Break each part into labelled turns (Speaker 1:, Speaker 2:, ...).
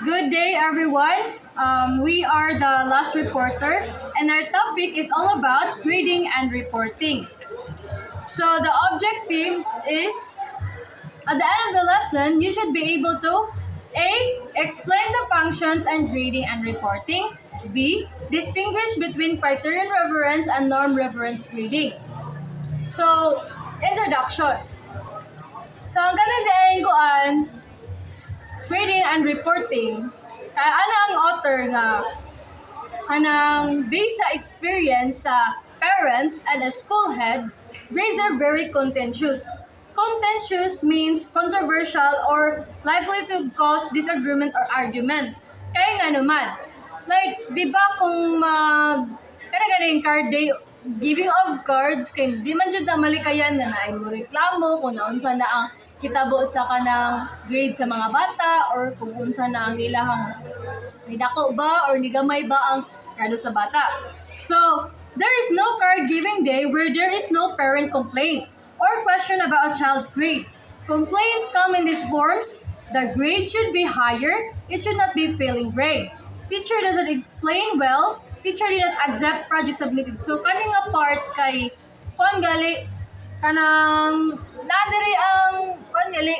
Speaker 1: Good day, everyone. We are the last reporter, and our topic is all about grading and reporting. So the objectives is, at the end of the lesson, you should be able to A. Explain the functions and grading and reporting. B. Distinguish between criterion reference and norm reference grading. So, introduction. So, ang ganun kuan grading and reporting, kaya ano ang author nga kanang based sa experience sa parent and a school head, grades are very contentious. Contentious means controversial or likely to cause disagreement or argument. Kaya nga naman, like, di ba kung kanang card day, giving of cards, kay di man jud na malikayan nga naay mo reklamo kung naunsa na ang hitabo sa kanang grade sa mga bata or kung unsa na ang ilahang nidako ba or nigamay ba ang grado sa bata. So, there is no card giving day where there is no parent complaint or question about a child's grade. Complaints come in these forms. The grade should be higher. It should not be failing grade. Teacher doesn't explain well. Teacher did not accept project submitted. So, kaning nga part kay kuan gali kanang nadiri ang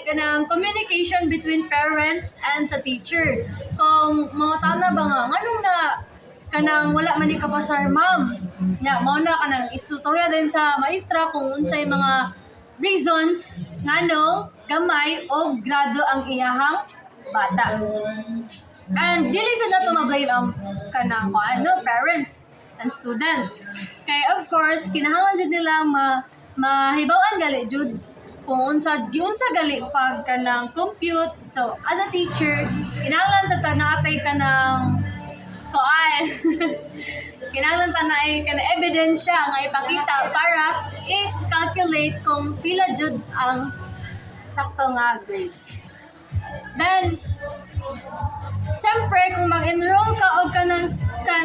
Speaker 1: kanang communication between parents and sa teacher. Kung mga tana ba nga nganong na kanang wala man ni kapasar ma'am. Nya mao na kanang isutorya din sa maestra kung unsay mga reasons ngano gamay o grado ang iyahang bata. And dili sa nato ma-blame ang kanang parents and students. Kay of course kinahanglan jud nila mahibaw-an gali jud kung unsa gali pag kanang compute. So as a teacher kinahanglan sa tanatay kanang kinahanglan tanay kanang ebidensya nga ipakita para i-calculate kung pila jud ang sakto nga grades. Then siyempre, kung mag-enroll ka o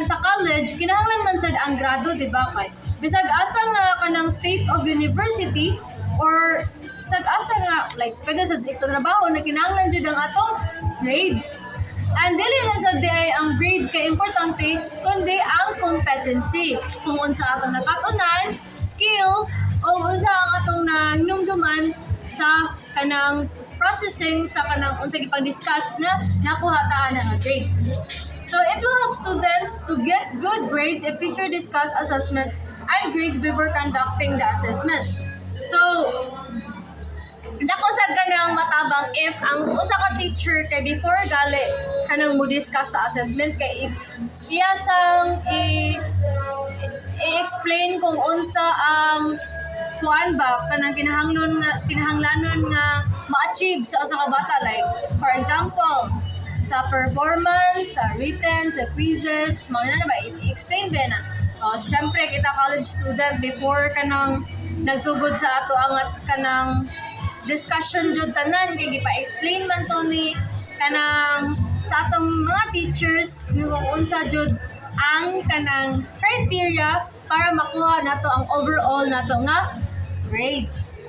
Speaker 1: sa college, kinahanglan man sad ang grado, di ba? Kay bisag asa nga kanang state of university or bisag asa nga like pwede sa trabaho na kinahanglan jud ang atong grades. And dili na sad di ay ang grades kay importante kundi ang competency. Kung unsa atong nakatunan, skills o unsa ang atong hinumduman sa kanang processing sa kanang unsay gipang-discuss na nakuha ta nga grades. So it will help students to get good grades if teacher discuss assessment and grades before conducting the assessment. So dako sad kanang matabang if ang usa ka teacher kay before gali kanang mo discuss sa assessment kay iya sang i-explain kung unsa ang kuan ba kanang kinahanglanon nga ma-achieve sa usa ka bata, like for example sa performance, sa written, sa quizzes, mga na ba i-explain ba na. Syempre kita college student before kanang nagsugod sa ato ang kanang discussion jud tanan kay gipa-explain man to ni kanang sa atong mga teachers kung unsa jud ang kanang criteria para makuha nato ang overall nato nga grades.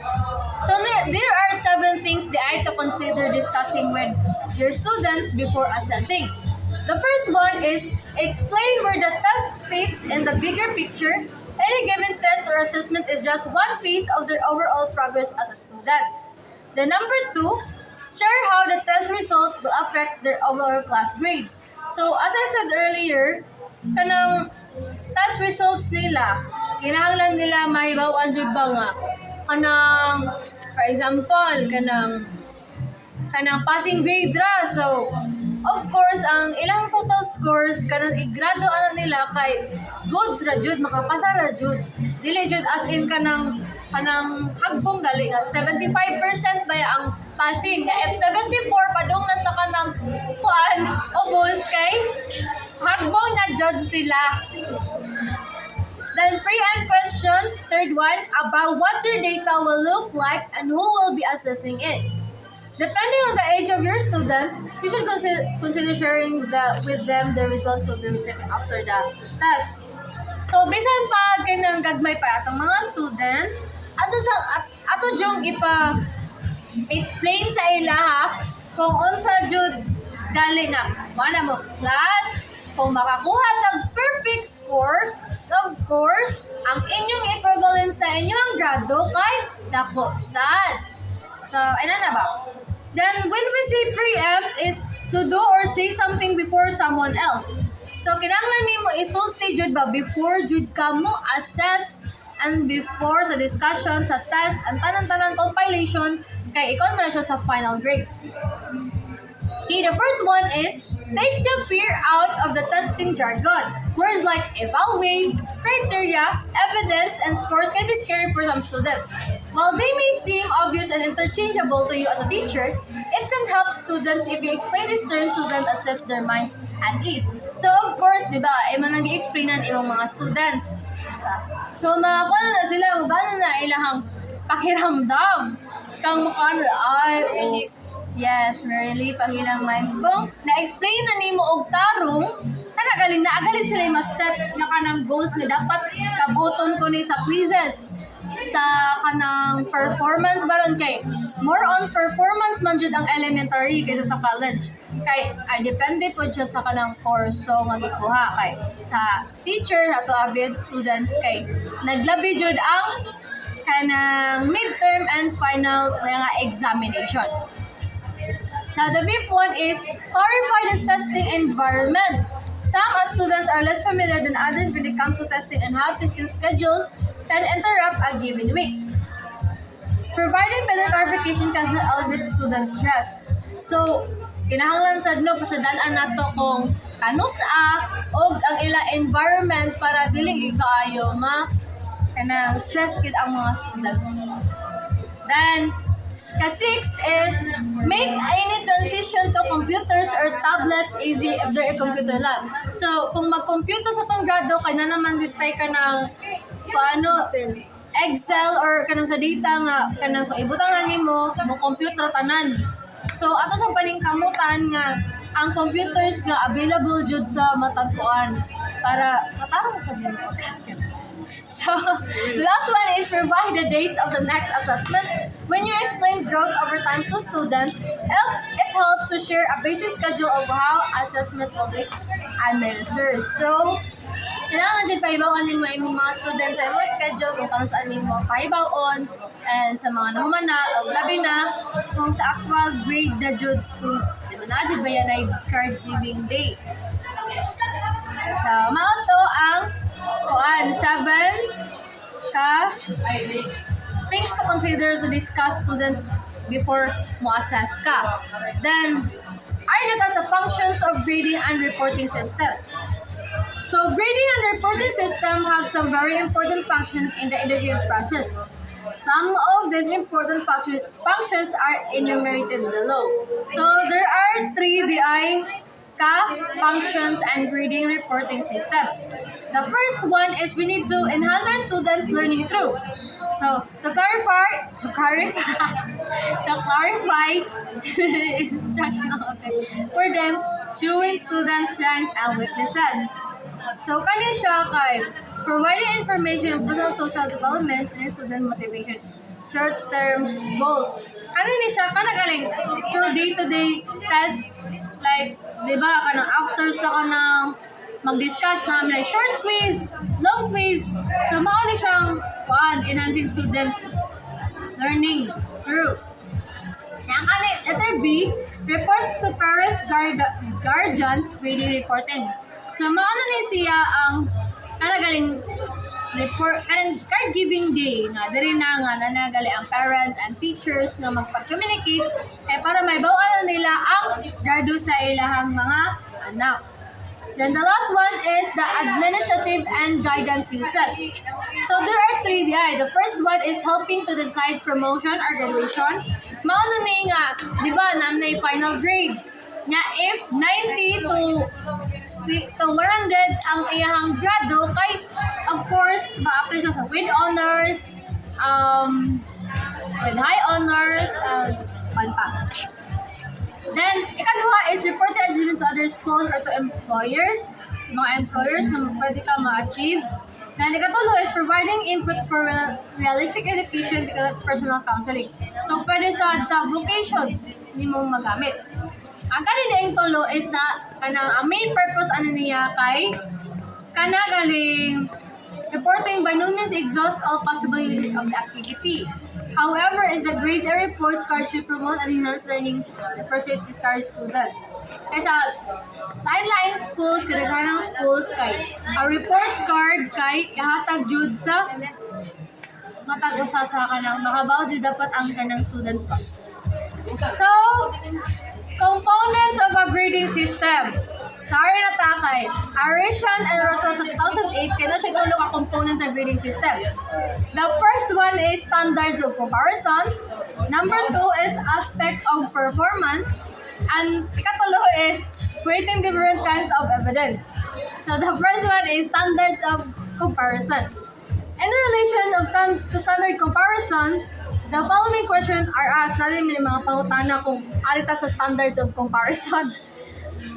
Speaker 1: So there are 7 things that I to consider discussing with your students before assessing. The first one is explain where the test fits in the bigger picture. Any given test or assessment is just one piece of their overall progress as a student. The number 2, share how the test result will affect their overall class grade. So as I said earlier, kanang test results nila, kinahanglan nila mahibaw-an jud ba nga kanang for example kanang passing grade ra. So of course ang ilang total scores kanang i-grado ana nila kay goods ra jud, makapasa ra jud, dili jud as in kanang hagbong gali nga 75% ba ang passing nga if 74 padung na sa kanang kuan ubos kay hagbong na jud sila. Then pre-end questions, third one, about what their data will look like and who will be assessing it. Depending on the age of your students, you should consider sharing with them the results of the receiving after the test. So, bisan pa kanang gagmay pa atong mga students, ato jung ipa-explain sa ilaha kung unsa jud Gali nga, mana mo class, kung makakuha sa perfect score, of course, ang inyong equivalent sa inyong grado kay dako sad. So, ina na ba? Then, when we say preempt is to do or say something before someone else. So, kinahanglan nimo isulti jud ba before jud ka mo assess and before sa discussion, sa test, ang tanan-tanan compilation, kay ikaw man na siya sa final grades. Okay, the first one is take the fear out of the testing jargon. Words like evaluate, criteria, evidence, and scores can be scary for some students. While they may seem obvious and interchangeable to you as a teacher, it can help students if you explain these terms to them and set their minds at ease. So of course, di ba, imo nang i-explainan imong mga students. So makakuha na sila kung gano'n na ilahang pakiramdam. Kang mukha na, ay, yes, may relief ang ilang mind. Kung na-explain na nimo og tarong, galing na agaling sila ma-set nga kanang goals nga dapat kabuton ko ni sa quizzes. Sa kanang performance baron kay more on performance man jud ang elementary kaysa sa college. Kay ay depende po siya sa kanang course so nga gikuha kay sa teacher ato avid students kay naglabi jud ang kanang midterm and final nga examination. So the fifth one is clarify the testing environment. Some students are less familiar than others when it comes to testing and how testing schedules can interrupt a given week. Providing better clarification can elevate student stress. So, kinahanglan sad no pasadaan nato kung kano sa og ang ila environment para dili kaayo kanang stress gid ang mga students. Then, ka-sixth is make any transition to computers or tablets easy if they're a computer lab. So, kung mag-computer sa tong grado, kaya na naman ditay ka ng Excel or kanang sa data nga kanang ibutan na nimo mo computer tanan. So, ato sa paningkamutan nga ang computers nga available jud sa matagpuan para matarong sa dimo. So, the last one is provide the dates of the next assessment. When you explain growth over time to students, it helps to share a basic schedule of how assessment will be administered. So, kailangan dyan pahibawan din mo yung mga students sa imong schedule kung kano saan mo pahibawan and sa mga nahumana o labi na kung sa actual grade na jud kung di ba na jud ba yan ay card giving day. So, mao to ang 7 things to consider to discuss students before mo assess ka. Then, are data sa functions of grading and reporting system. So, grading and reporting system have some very important functions in the interview process. Some of these important functions are enumerated below. So, there are 3 DI functions and grading reporting system. The first one is we need to enhance our students' learning through. So, to clarify instructional for them, showing students' strengths and weaknesses. So, kani siya kay providing information on personal social development and student motivation, short-term goals. Kani ni siya kanagaling through day-to-day test like, di ba, kanang after sa kanang mag-discuss namin short quiz, long quiz. So, mauni siyang enhancing students' learning through. Letter B, reports to parents, guardians, grading reporting. So, mauna ni siya ang kanagaling report, kanang card giving day nga, diri na nga nanagali ang parents and teachers nga magpag-communicate para may bawaan nila ang gardo sa ilahang mga anak. Then the last one is the administrative and guidance uses. So there are 3 DI. The first one is helping to decide promotion or graduation. Mauna ni nga, di ba, na final grade. Nga if 90 to 100 ang iyahang grado, kay of course, ma-apply siya sa with honors, with high honors, pa. Then, ikaduha is report the achievement to other schools or to employers, mga employers na pwede ka ma-achieve. Then, ikatulo is providing input for realistic education because of personal counseling. So, pwede sa vocation, hindi mong magamit. Ang kanina yung tulo is na kanang ang main purpose ano niya kay kana galing reporting by no means exhaust all possible uses of the activity. However, is the grades and report card should promote and enhance learning for discouraged students. Kaya sa lain-laing schools, kadaghanang schools kay ang reports card kay ihatag jud sa matag usa sa kanang makabaw jud dapat ang kanang students ba. So, components of a grading system. Sorry na takay. Arishan and Rosal sa 2008, kaya na siya tulo ka components ng grading system. The first one is standards of comparison. Number 2 is aspect of performance. And ikatulo is weighting different kinds of evidence. So the first one is standards of comparison. In relation of to standard comparison, the following questions are asked. Natin may mga pangutana kung arita sa standards of comparison.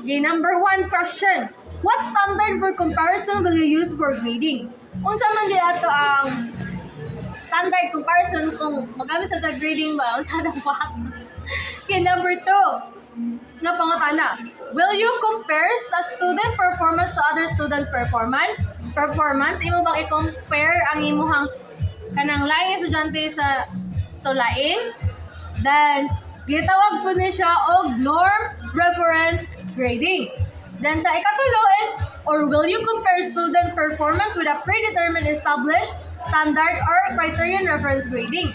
Speaker 1: Okay, number 1 question. What standard for comparison will you use for grading? Unsa man di ato ang standard comparison kung magamit sa grading ba? Unsa na ba? Okay, number 2. Nga pangutana. Will you compare sa student performance to other students' performance? Imo bang i-compare ang imuhang kanang laing estudyante sa tulain? Then, gitawag po niya siya og norm reference grading. Then sa ikatulo is, or will you compare student performance with a predetermined established standard or criterion reference grading?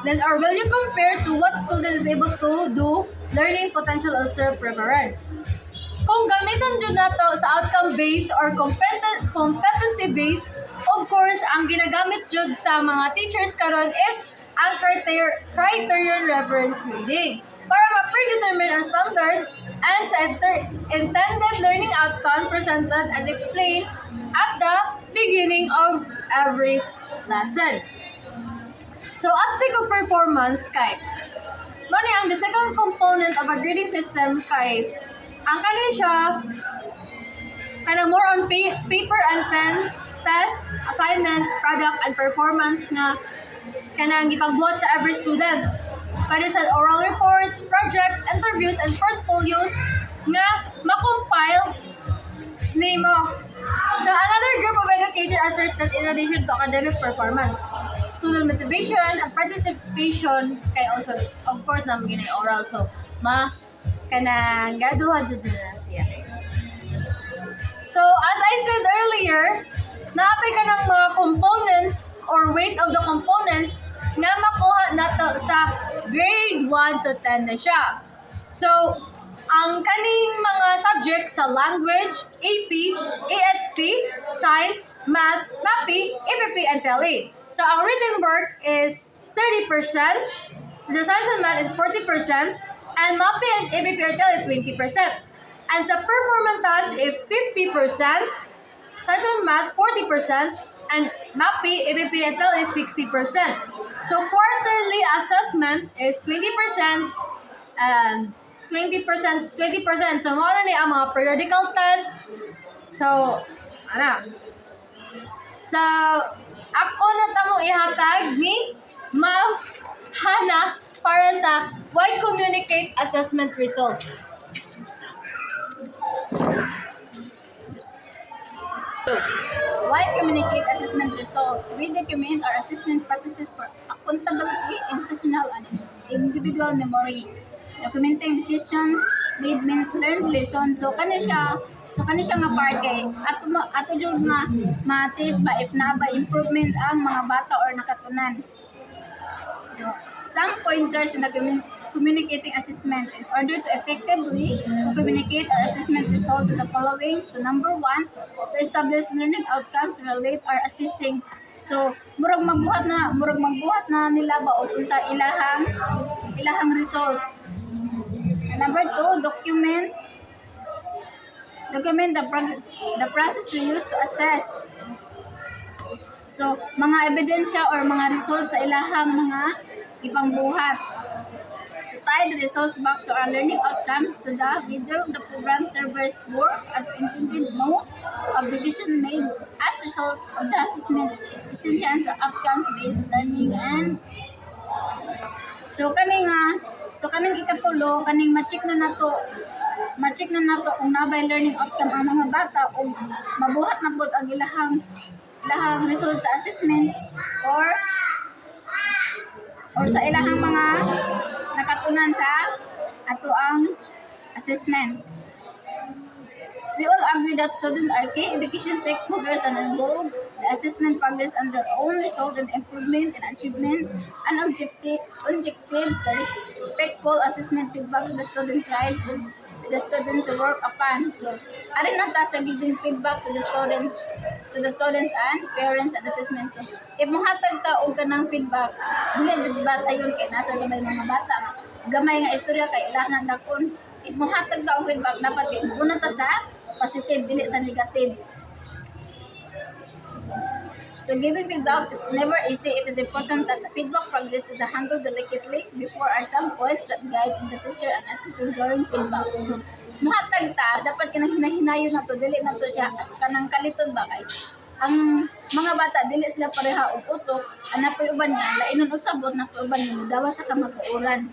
Speaker 1: Then, or will you compare to what student is able to do learning potential or self-reference? Kung gamitan dyan nato sa outcome-based or competency-based, of course, ang ginagamit dyan sa mga teachers karon is ang criterion reference grading para ma-predetermine ang standards and sa intended learning outcome presented and explained at the beginning of every lesson. So, aspect of performance kay mani ang the second component of a grading system kay ang kanin siya kanang more on paper and pen test, assignments, product, and performance nga kanang ipagbuhat sa every students. Pwede sa oral reports, project, interviews, and portfolios nga makompile nimo. So, another group of educators assert that in addition to academic performance, student motivation and participation kay also, of course, na magiging oral. So, kanang graduhan dyan na siya. So, as I said earlier, naatay ka ng mga components or weight of the components nga makuha nato sa grade 1 to 10 na siya. So, ang kaning mga subject sa language, AP, ASP, science, math, MAPI, EPP, and TLE. So, ang written work is 30%, the science and math is 40%, and MAPI and EPP or TLE 20%. And sa performance task is 50%, science and math 40%, and MAPI, EPP, and TLE is 60%. So, quarterly assessment is 20% and 20%. So, mga na niya ang mga periodical test. So, So, ako na tamong ihatag ni Ma'am Hana para sa Why Communicate Assessment Result.
Speaker 2: Why communicate assessment result? We document our assessment processes for accountability, institutional, and individual memory. Documenting decisions made means learned lessons. So kani siya nga part kay ato jud nga matis ba if na ba improvement ang mga bata or nakatunan. Some pointers in the communicating assessment in order to effectively communicate our assessment result to the following. So number 1, to establish learning outcomes to relate our assessing. So murag magbuhat na nila ba og sa ilahang result. And number 2, document the process we use to assess. So mga ebidensya or mga results sa ilahang mga ibang buhat. So tie the results back to our learning outcomes to the whether the program servers work as intended note of decision made as result of the assessment, essentials of outcomes based learning. And so kani nga So kaning ikatulo kaning ma-check na nato kung nabay learning outcome ang mga bata o mabuhat na pud ang ilahang result sa assessment or sa ilahang mga nakatunan sa ato ang assessment. We all agree that students are key education stakeholders and involved the assessment progress and their own result in improvement and achievement and objectives. The respectful assessment feedback to the student drives the students to work upon. So, arin na ta sa giving feedback to the students and parents at assessment. So, if mohatag ta og kanang feedback, dili jud ba sayon kay nasa gamay mga bata nga gamay nga istorya kay ilahan dakon. If mohatag ta og feedback dapat kay una ta sa positive dili sa negative. So giving feedback is never easy. It is important that the feedback progress is handled delicately before are some points that guide the teacher and assessor during feedback. So muhatag ta dapat kanang hinahinayon nato dili nato siya kanang kaliton ba kay ang mga bata dili sila pareha og utok ana poy uban nga lainon og sabot na poy uban nga dawat sa kamag-uran.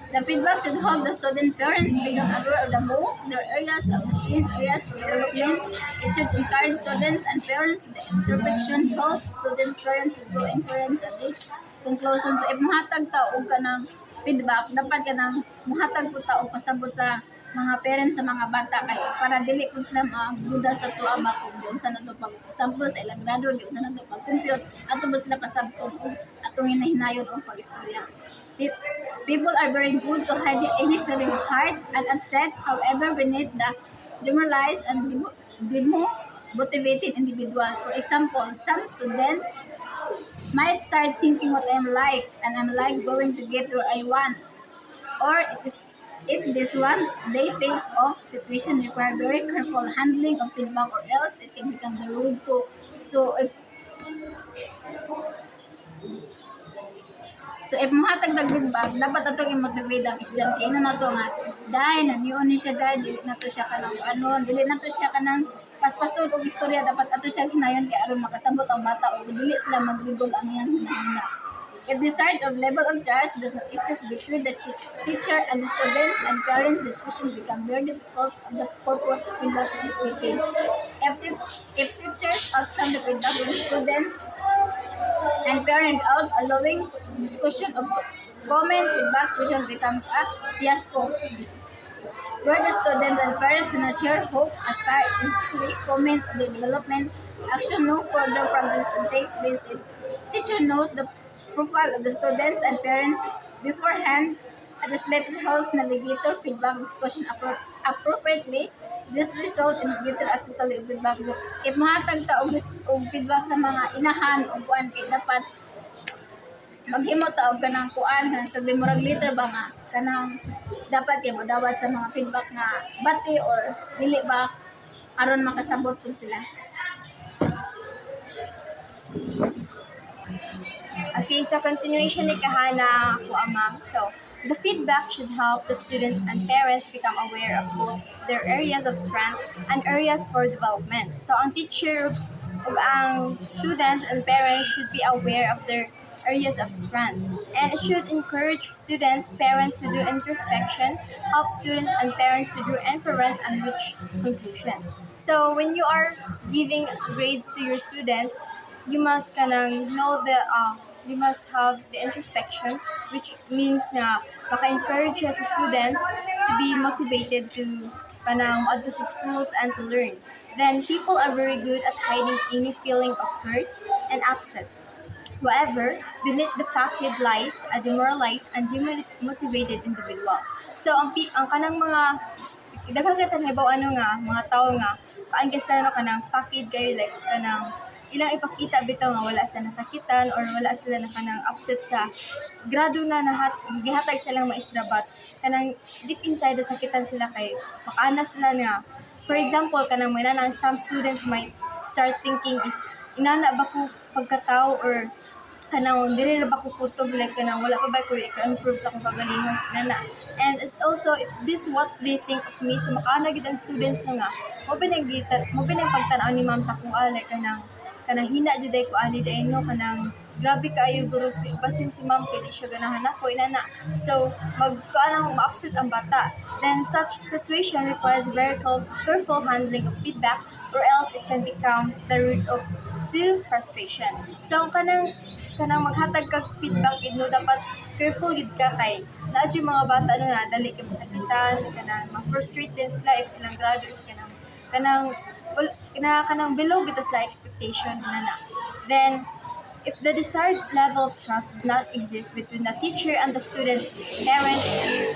Speaker 2: The feedback should help the student parents become aware of the mood, their areas of the strength areas for development. It should encourage students and parents. The interpretation helps students, parents to draw inference and reach conclusions. So, if muhatag ta og kanang feedback, dapat kanang muhatag po ta og pasabot sa mga parents sa mga bata kay para dili pud sila magduda sa tuwa ba kung diyon sa nato pag sample sa ilang grado diyon sa nato pag compute ato ba sila pasabton og atong hinahinayon og pag-istorya. People are very good to hide any feeling hard and upset. However, we need the demoralized and demotivated individual. For example, some students might start thinking what I'm like and I'm like going to get where I want. Or if this one, they think of situation require very careful handling of feedback or else it can become the rude book. So if muhatag ng feedback, dapat atong i-motivate ang estudyante. Ino na to nga, dahil naniyon ni siya dahil, dili na to siya kanang dili na to siya kanang paspasod o istorya, dapat ato siya hinayon kay aron makasabot ang bata o dili sila magrigol ang iyang hinahina. If the sort of level of trust does not exist between the teacher and the students and parents, discussion become very difficult of the purpose of feedback is defeated. If teachers outcome the feedback with students and parent out allowing discussion of comment feedback session becomes a fiasco where the students and parents do not share hopes aspire instantly comment on the development action no further progress and take place if teacher knows the profile of the students and parents beforehand and this method helps navigator feedback discussion appropriately. This result in greater acceptable feedback. So, if mahatag ta og feedback sa mga inahan o kuan kay dapat maghimo ta og kanang kuan kanang sabi mo rag later ba nga kanang dapat kay modawat sa mga feedback nga bati or dili ba aron makasabot pud sila.
Speaker 3: Okay, so continuation ni kahana ako ma'am. So, the feedback should help the students and parents become aware of both their areas of strength and areas for development. So, ang teacher ug ang students and parents should be aware of their areas of strength. And it should encourage students, parents to do introspection, help students and parents to do inference and reach conclusions. So, when you are giving grades to your students, you must you must have the introspection, which means na maka-encourage sa students to be motivated to adto sa schools and to learn. Then people are very good at hiding any feeling of hurt and upset. However, beneath the facade lies a demoralized and demotivated individual. So ang kanang mga daghang katanhibaw mga tao nga kaan kasi kanang facade kayo like kanang ilang ipakita bitaw nga wala sila nasakitan or wala sila na kanang upset sa grado na gihatag silang maistra but kanang deep inside sakitan sila kay makaana sila nga for example kanang may some students might start thinking if inana ba ko pagkatao or kanang diri ra ba ko kutob like kanang wala pa ba ko i-improve sa akong kagalingon sa nana. And it also this what they think of me, so makaana gid ang students na nga mo binang pagtan-aw ni ma'am sa kuha like kanang hina jud ay ko ani day no, kanang grabe kaayo guro si basin si ma'am kay di siya ganahan ako inana. So magkaanang ma-upset ang bata. Then such situation requires very careful handling of feedback, or else it can become the root of to frustration. So kanang maghatag kag feedback gid no, dapat careful gid ka kay naa jud mga bata ano na dali kay masakitan, kanang ma-frustrate din sila if ilang grado is kanang below bitas la expectation na. Then if the desired level of trust does not exist between the teacher and the student, parent,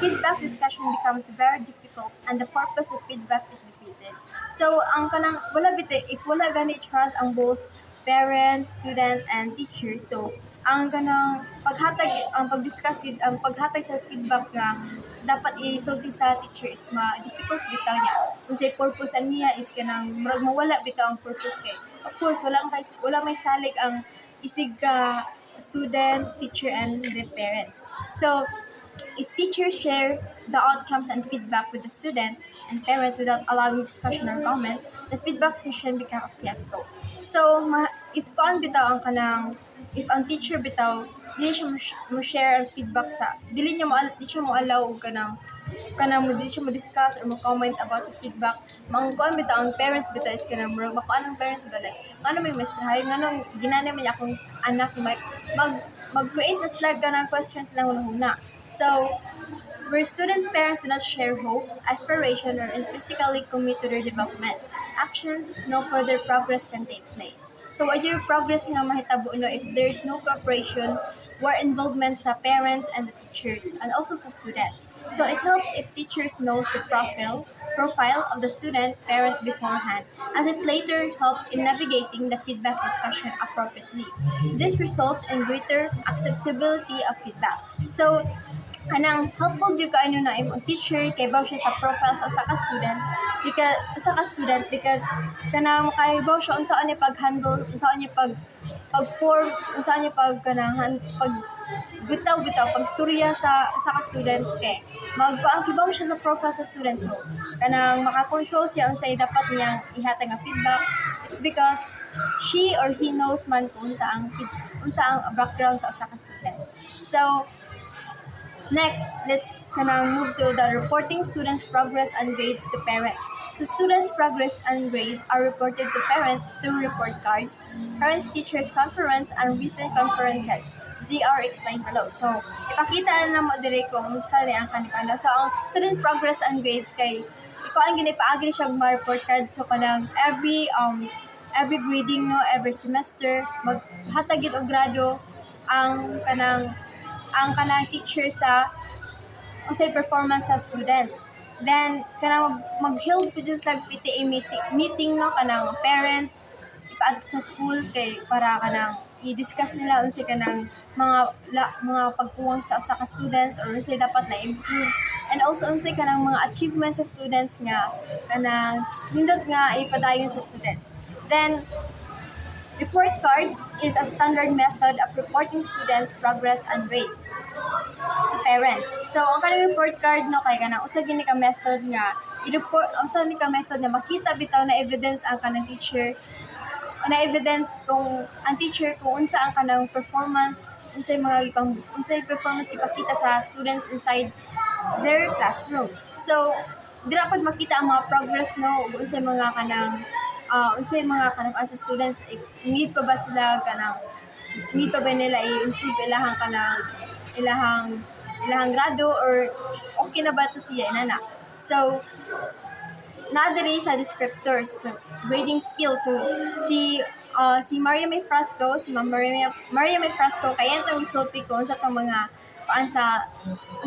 Speaker 3: feedback discussion becomes very difficult and the purpose of feedback is defeated. So ang kanang wala bite if wala gani trust ang both parents, student, and teachers, so ang kanang pag-discuss yun, ang paghatag sa feedback nga dapat isulti sa teacher is difficult bitaw niya. Kung say purpose niya is kanang murag mawala bitaw ang purpose kay. Of course, wala may salig ang isig ka student, teacher, and the parents. So, if teachers share the outcomes and feedback with the student and parent without allowing discussion or comment, the feedback session becomes a fiasco. So, if if ang teacher bitaw, dili siya mo share ang feedback di siya mo allow og di siya mo discuss or mo comment about sa feedback, kuan bitaw ang parents bitaw is kanang murag makuan ang parents ba like ano may mastrahay nganong ginana man akong anak mag-create na sila kanang questions lang una. So where students' parents do not share hopes, aspiration, or intrinsically commit to their development actions, no further progress can take place. So what your progress nga mahitabo no if there is no cooperation or involvement sa parents and the teachers and also sa students. So it helps if teachers knows the profile of the student parent beforehand, as it later helps in navigating the feedback discussion appropriately. This results in greater acceptability of feedback. So kanang helpful jud kaayo na imong teacher kay baw siya sa profile sa usa ka student because kanang makaibaw siya unsa ni pag-handle, unsa ni pag-form, unsa ni bitaw pagstorya sa usa ka student kay magpaangkibaw siya sa profile sa student, so kanang maka-control siya unsay dapat niyang ihatag nga feedback. It's because she or he knows man kung unsa ang background sa usa ka student. So next, let's move to the reporting students' progress and grades to parents. So students' progress and grades are reported to parents through report card, parents-teachers conference, and written conferences. They are explained below. So ipakita na mo dire kung saan ang kanila. So ang student progress and grades kay iko ang ginipaagi siya ma-report card. So kanang every grading no, every semester maghatag gid og grado ang kanang teacher sa unsay performance sa students. Then kanang mag-held pud like PTA meeting no, kanang parent ipaadto sa school kay para kanang i-discuss nila unsay kanang mga pagkuwang sa usa ka students or unsay dapat na improve, and also unsay kanang mga achievements sa students nga kanang nindot nga ipadayon sa students. Then report card is a standard method of reporting students' progress and grades to parents. So ang kanang report card no kay kanang usa gini ka method nga i-report, usa ni ka method nga makita bitaw na evidence ang kanang teacher, na evidence kung ang teacher kung unsa ang kanang performance, unsay performance ipakita sa students inside their classroom. So dira pod makita ang mga progress no, unsay mga kanang sa students, need pa ba nila i-improve ilahang grado or okay na ba to siya inana. So nadiri sa descriptors, so, grading skills. So si Maria May Frasco, Maria May Frasco kaya itong resulti ko sa itong mga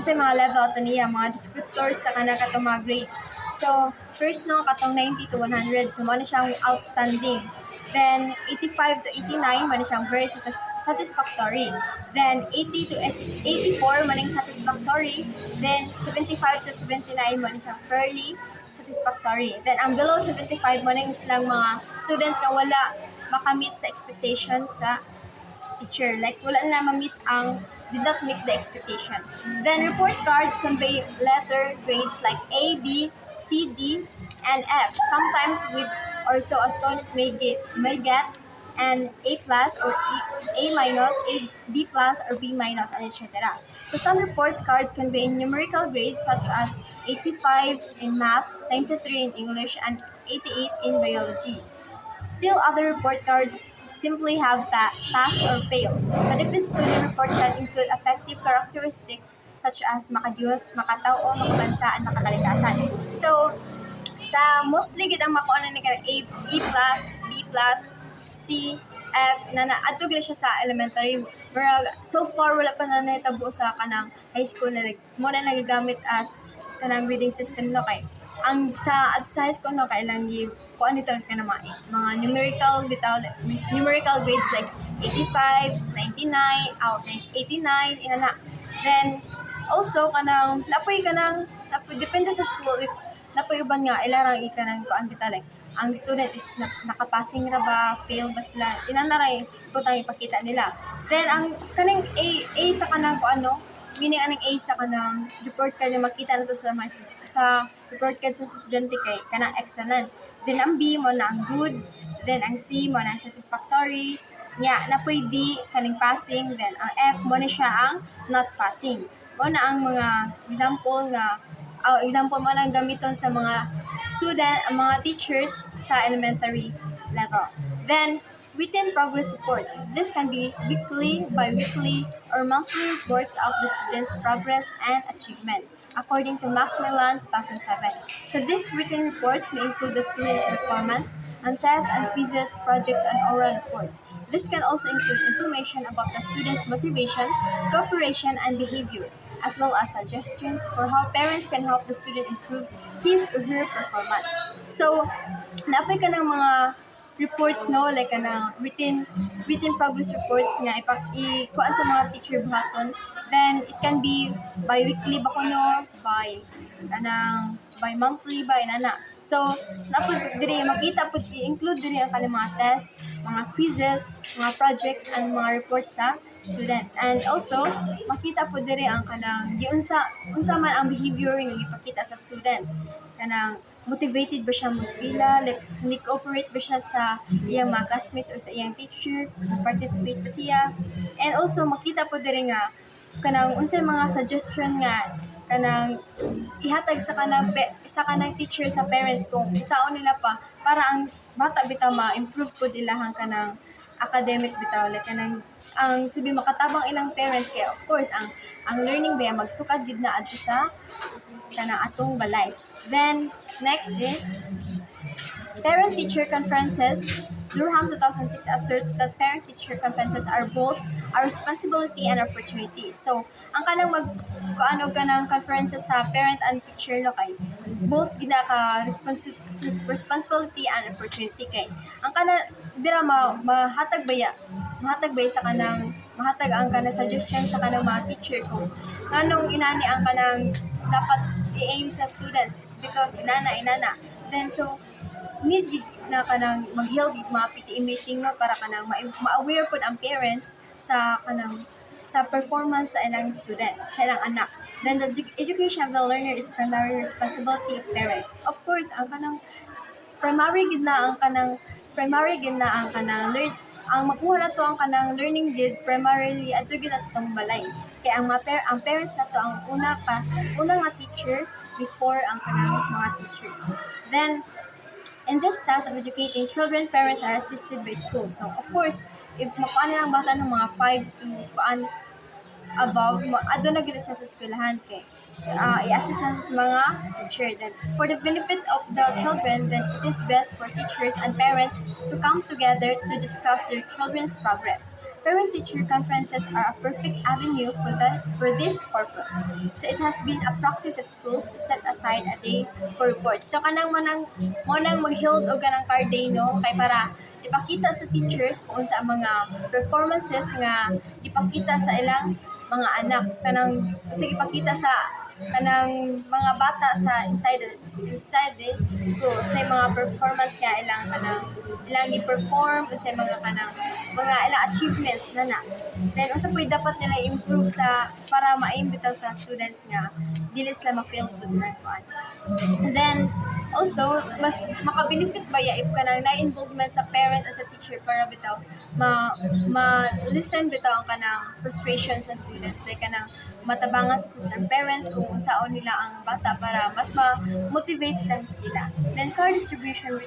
Speaker 3: mga level ito niya, mga descriptors sa katong mga grades. So first no, katong 90 to 100, so mo na siyang outstanding. Then 85 to 89, mo na siyang very satisfactory. Then 80 to 84, maling satisfactory. Then 75 to 79, mo na siyang fairly satisfactory. Then ang below 75, mo na silang mga students nga wala makamit sa expectations sa teacher. Like, wala na ma-meet did not meet the expectation. Then, report cards convey letter grades like A, B, C, D, and F. Sometimes with or so a student may get an A plus or A minus, A B plus or B minus, and etc. So some reports cards convey numerical grades such as 85 in math, 93 in English, and 88 in biology. Still, other report cards simply have pass or fail. The different student report card include affective characteristics such as makadiyos, makatao, makabansa, and makakalikasan. So, sa mostly gid ang makuha ni kanang A plus, B plus, C, F, adto gid siya sa elementary. Pero so far wala pa na nahitabo sa kanang high school na mo na nagagamit as kanang grading system no kay ang sa high school no kay lang gi kuan nito kanang mga numerical grades like 85, 99, out 89 inana. Then also kanang napoy depende sa school if napoy uban nga ilarang ikanang kuan kita like ang student is nakapassing ra ba, fail ba sila, inanaray putang ipakita nila. Then ang kaning A sa kanang ano, meaning anong A sa kanang report card na makita na to sa report card sa estudyante kay kanang excellent. Then ang B mo na ang good, then ang C mo na ang satisfactory, na pwede kaning passing, then ang F mo na siya ang not passing. Mo na ang mga example mo na gamiton sa mga student, ang mga teachers sa elementary level. Then, written progress reports. This can be weekly, bi-weekly, or monthly reports of the student's progress and achievement, according to Macmillan 2007. So these written reports may include the student's performance on tests and quizzes, projects, and oral reports. This can also include information about the student's motivation, cooperation, and behavior, as well as suggestions for how parents can help the student improve his or her performance. So, napay ka ng mga reports no like written progress reports nga ikuan sa mga teacher buhaton. Then it can be bi-weekly ba kuno, by monthly ba inana. So napud diri makita pud i-include diri ang kanang mga tests, mga quizzes, mga projects and mga reports sa student. And also makita pud diri ang kanang unsa man ang behavior nga ipakita sa students. Kanang motivated ba siya mo eskwela, like ni-cooperate ba siya sa iyang mga classmates or sa iyang teacher, participate ba siya. And also makita po diri nga kanang unsay mga suggestion nga kanang ihatag sa kanang teacher sa parents kung isaon nila pa para ang bata bitaw ma-improve pud ilahang kanang academic bitaw like kanang ang sabi makatabang ilang parents kaya of course ang learning ba magsukad gid na adto sa kanang atong balay. Then next is parent-teacher conferences. Durham 2006 asserts that parent-teacher conferences are both a responsibility and opportunity. So, ang kanang kanang conferences sa parent and teacher no kay both gina ka responsibility and opportunity kay ang kanang dira mahatag baya sa kanang mahatag ang kanang suggestion sa kanang mga teacher kung anong inani ang kanang dapat i-aim sa students. It's because inana. Then so need na kanang mag-held mga PTA meeting no para kanang ma-aware pud ang parents sa kanang sa performance sa ilang student, sa ilang anak. Then the education of the learner is primary responsibility of parents. Of course, ang kanang primary gid na ang kanang ang makuha na to ang kanang learning gid primarily adto gid sa tong balay. Kaya ang parents na to ang unang nga teacher before ang kanang mga teachers. Then in this task of educating children, parents are assisted by schools. So, of course, if makuha na ang bata ng mga 5 to above, adto na gid sa eskwelahan kay i-assist na sa mga teacher. Then, for the benefit of the children, then it is best for teachers and parents to come together to discuss their children's progress. Parent-teacher conferences are a perfect avenue for this purpose. So it has been a practice of schools to set aside a day for reports. So kanang mo nang mag-held og kanang card day no kay para ipakita sa teachers kung sa mga performances nga ipakita sa ilang mga anak kanang sige pakita sa kanang mga bata sa inside the school sa mga performance nga ilang i-perform sa mga kanang mga ilang achievements na. Then usa po'y dapat nila improve sa para ma-aim bitaw sa students nga dili sila ma-fail po sa kuan. And then also mas maka-benefit ba ya if kanang na-involvement sa parent at sa teacher para bitaw ma-listen bitaw ang kanang frustration sa students like kanang matabangan sa parents kung unsaon nila ang bata para mas ma-motivate sila sa eskwela. Then card distribution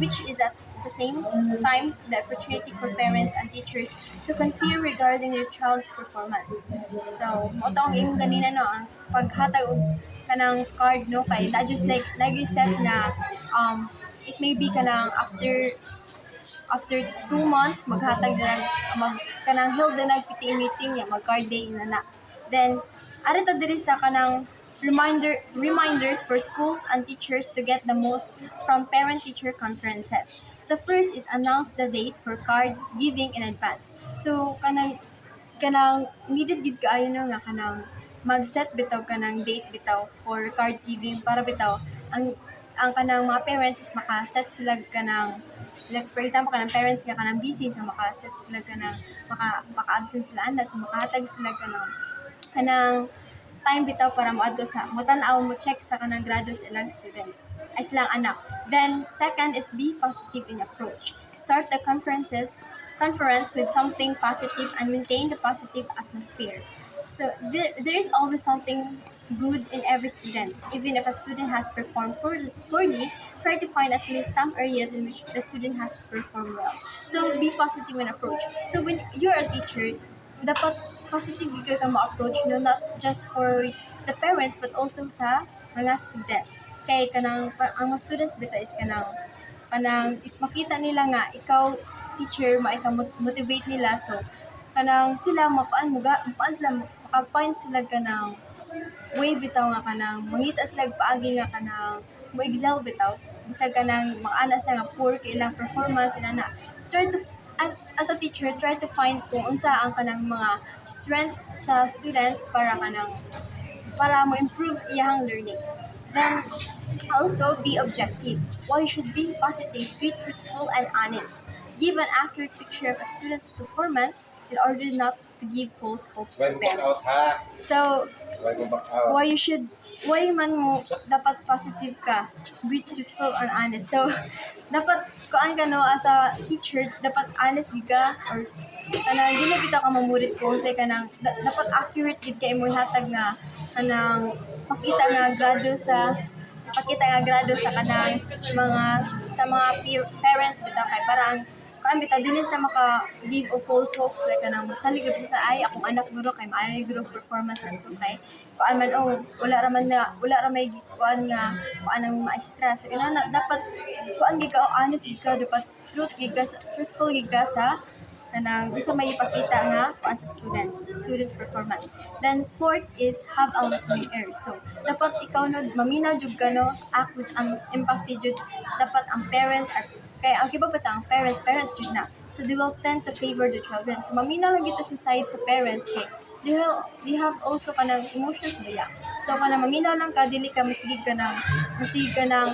Speaker 3: which is at the same time the opportunity for parents and teachers to confer regarding their child's performance. So, mo to ang imong ganina no ang paghatag og kanang card no kay not just like lagi set na it may be kanang after 2 months maghatag na kanang held na PTA meeting ya mag card day na. Then arita diri sa kanang reminders for schools and teachers to get the most from parent-teacher conferences. So first is announce the date for card giving in advance. So kanang needed gid kaayo no nga kanang mag-set bitaw kanang date bitaw for card giving para bitaw ang kanang mga parents is maka-set sila kanang like for example kanang parents nga kanang busy so maka-set sila kanang maka-absent sila andat so makahatag sila kanang time bitaw para moadto sa tan-aw mo check sa kanang grado sa ilang students ay silang anak. Then second is be positive in approach. Start the conference with something positive and maintain the positive atmosphere. So there is always something good in every student. Even if a student has performed poorly, try to find at least some areas in which the student has performed well. So be positive in approach. So when you're a teacher, dapat positive ka ma-approach no, not just for the parents but also sa mga students. Kay kanang ang mga students bita is kanang if makita nila nga ikaw teacher motivate nila so kanang sila mapaan sila maka-find sila kanang way bitaw nga kanang mangita sila paagi nga kanang mo excel bitaw bisag kanang mga anas na nga poor kay ilang performance na try to as a teacher, try to find kung unsa ang kanang mga strength sa students para mo improve iyang learning. Then also be objective. While you should be positive, be truthful and honest. Give an accurate picture of a student's performance in order not to give false hopes to parents. So why man mo dapat positive ka, be truthful and honest. So dapat kuan ka no as a teacher dapat honest gid ka or kanang dili bitaw ka mamulit kung unsay kanang dapat accurate gid kay imong hatag nga kanang pakita nga grado sa kanang mga parents bitaw kay parang kuan bitaw dinis na maka give of false hopes like kanang magsalig gid sa ay akong anak guro kay maayo guro performance adto kay kuan man wala ra may kuan nga kuan ang maestra so ina dapat kuan gid ka honest gid ka dapat truthful gid ka sa kanang usa may ipakita nga kuan sa students performance. Then fourth is have a listening ear. So dapat ikaw no maminaw jud ka no act with empathy jud dapat ang parents are kaya ang kiba ang parents jud na so they will tend to favor the children so maminaw lang kita sa side sa parents kay they have also kanang emotions nila so kanang maminaw lang ka dili ka masigig ka ng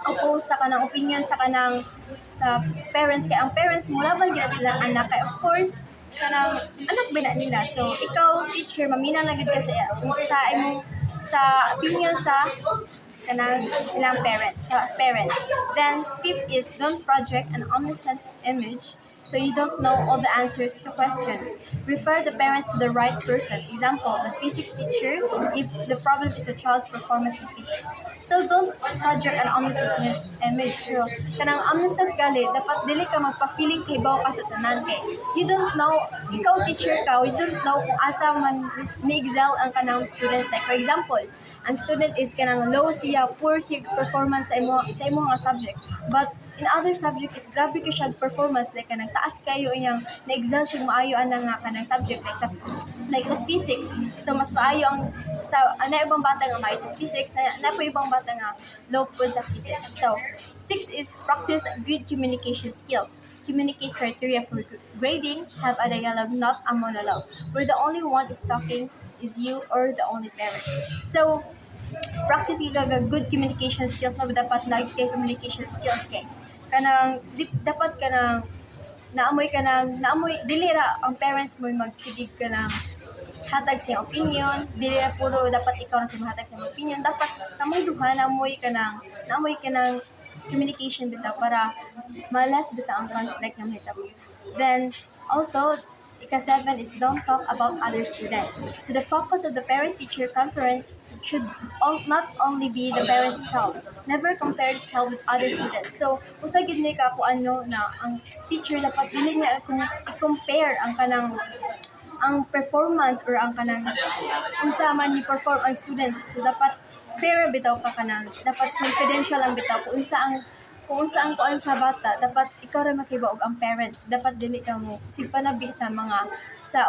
Speaker 3: oppose sa kanang opinion sa parents kay ang parents mo laban gid sila anak kay of course kanang anak ba na nila so ikaw teacher maminaw lang gid ka sa opinion sa kanang ilang parents. Then fifth is don't project an omniscient image so you don't know all the answers to questions. Refer the parents to the right person. Example, the physics teacher if the problem is the child's performance in physics. So don't project an omniscient image. Kanang omniscient gali dapat dili ka magpa-feeling kay bawo ka sa tanan kay you don't know ikaw teacher ka you don't know kung asa man ni-excel ang kanang students like for example ang student is kanang low siya, poor siya performance sa imo nga subject. But in other subject is grabe ka siya performance like kanang taas kayo iyang na-excel siya maayo ana nga kanang subject like sa physics. So mas maayo ang na ibang bata nga maayo sa physics na po ibang bata nga low po sa physics. So 6 is practice good communication skills. communicate criteria for grading, have a dialogue, not a monologue, where the only one is talking is you or the only parent. So, practice ka good communication skills no dapat na kay communication skills kay kanang dapat kanang naamoy dili ra ang parents mo magsigig ka ng hatag sa opinion, dili ra puro dapat ikaw ra sa mahatag sa opinion, dapat kamoy duha naamoy ka ng communication bitaw para malas bitaw ang conflict nga mahitabo. Then also ika-7 is don't talk about other students. So the focus of the parent-teacher conference should not only be the parent's child. Never compare the child with other students. So, usa gid ni ka kung ano na ang teacher dapat dili niya i-compare ang performance or ang kanang unsa man ni perform ang students. So, dapat fair bitaw ka kanang dapat confidential ang bitaw kung unsa ang kuan sa bata, dapat ikaw ra makibaog ang parent, dapat dili ka mo sigpanabi sa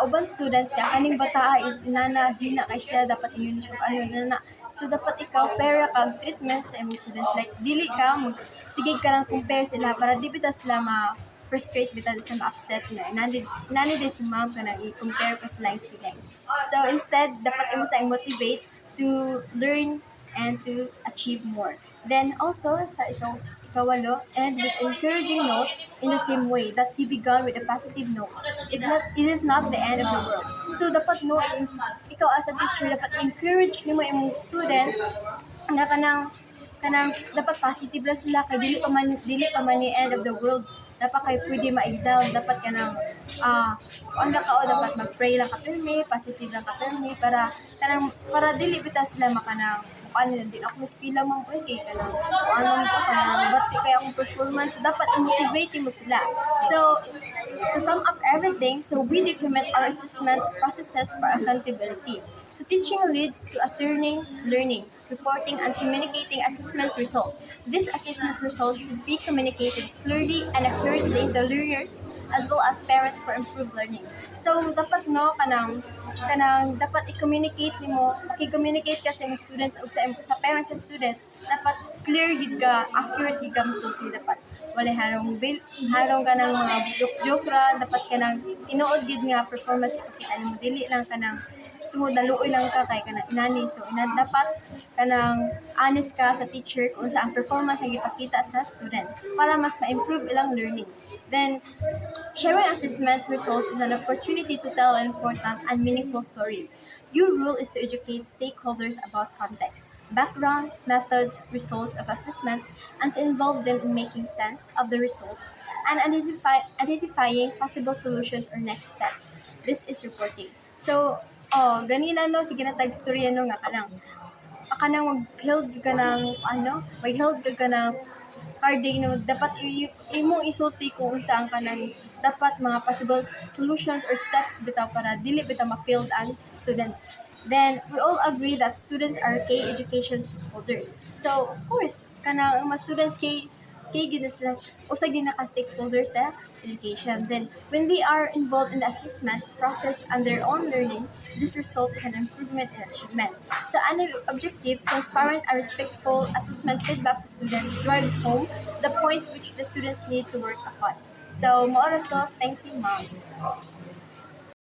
Speaker 3: uban students kaya kaning bata is inana hina kay siya, dapat inyo siya ano na. So dapat ikaw fair kang treatment sa imong students, like dili ka sige ka lang compare sila para di bitaw sila frustrate bitaw sila upset na nani din si ma'am kana i-compare ka sila students. So instead dapat imo sa motivate to learn and to achieve more. Then also sa ikawalo, and with encouraging note in the same way that you began with a positive note. It is not the end of the world. So dapat ikaw as a teacher dapat encourage nimo imong students nga kanang dapat positive lang sila kay dili pa man ni end of the world. Dapat kay pwede ma-excel, dapat dapat mag-pray lang ka pirmi, positive lang ka pirmi para dili bitaw sila din ako mas pila mang kay ba't kaya akong performance, dapat i-motivate mo sila. So to sum up everything, so we document our assessment processes for accountability. So teaching leads to ascertaining learning, reporting and communicating assessment results. This assessment results should be communicated clearly and accurately to learners as well as parents for improved learning. So dapat dapat i-communicate nimo, i-communicate ka sa students o sa parents sa students, dapat clear gid ka, accurate gid ka mosulti, dapat wala harong ka ng mga joke ra, dapat ka nang tinuod gid nga performance ipakita nimo, dili lang ka nang tungod naluoy lang ka kay kanang inani. So dapat kanang honest ka sa teacher kung sa ang performance ang ipakita sa students para mas ma-improve ilang learning. Then sharing assessment results is an opportunity to tell an important and meaningful story. Your role is to educate stakeholders about context, background, methods, results of assessments, and to involve them in making sense of the results and identifying possible solutions or next steps. This is reporting. So, ganina sige na tag-storya nga kanang mag-held ka ng harding dapat imong isulti kung saan kanang dapat mga possible solutions or steps bitaw para dili bitaw ma-failed ang students. Then we all agree that students are key education stakeholders. So of course kanang mga students key gid sila usa gid na ka stakeholders sa education. Then when they are involved in the assessment process and their own learning, this result is an improvement in achievement. So an objective, transparent and respectful assessment feedback to students drives home the points which the students need to work upon. So, mao ra to. Thank you, ma'am.